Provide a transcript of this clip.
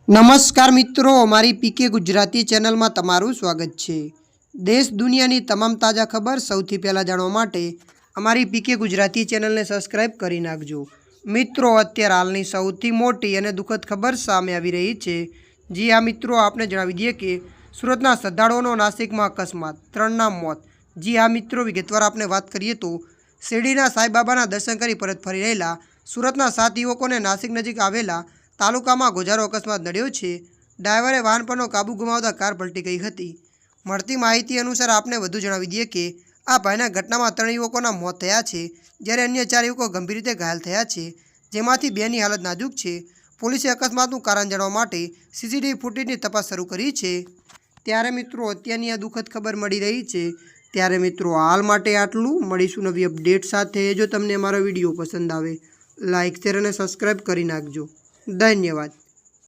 નમસ્કાર મિત્રો, અમારી પીકે ગુજરાતી ચેનલમાં તમારું સ્વાગત છે। દેશ દુનિયાની તમામ તાજા ખબર સૌથી પહેલાં જાણવા માટે અમારી પીકે ગુજરાતી ચેનલને સબસ્ક્રાઇબ કરી નાખજો। મિત્રો, અત્યારે હાલની સૌથી મોટી અને દુઃખદ ખબર સામે આવી રહી છે। જી હા મિત્રો, આપને જણાવી દઈએ કે સુરતના શ્રદ્ધાળુઓનો નાસિકમાં અકસ્માત, 3ના મોત। જી હા મિત્રો, વિગતવાર આપણે વાત કરીએ તો શિરડીના સાંઈબાબાના દર્શન કરી પરત ફરી રહેલા સુરતના 7 યુવકોને નાસિક નજીક આવેલા તાલુકામાં ગોઝારો અકસ્માત નડ્યો છે। ડ્રાઈવરે વાહન પરનો કાબુ ગુમાવતા કાર પલટી ગઈ હતી। મળતી માહિતી અનુસાર આપને વધુ જણાવી દઈએ કે આ ભયાનક ઘટનામાં 3 યુવકોના મોત થયા છે, જ્યારે અન્ય 4 યુવકો ગંભીર રીતે ઘાયલ થયા છે, જેમાંથી 2ની હાલત નાજુક છે। પોલીસે અકસ્માતનું કારણ જાણવા માટે સીસીટીવી ફૂટેજની તપાસ શરૂ કરી છે। ત્યારે મિત્રો, અત્યારની આ દુઃખદ ખબર મળી રહી છે। ત્યારે મિત્રો, હાલ માટે આટલું। મળીશું નવી અપડેટ સાથે। જો તમને અમારો વિડીયો પસંદ આવે, લાઇક, શેર અને સબસ્ક્રાઈબ કરી નાખજો। ધન્યવાદ।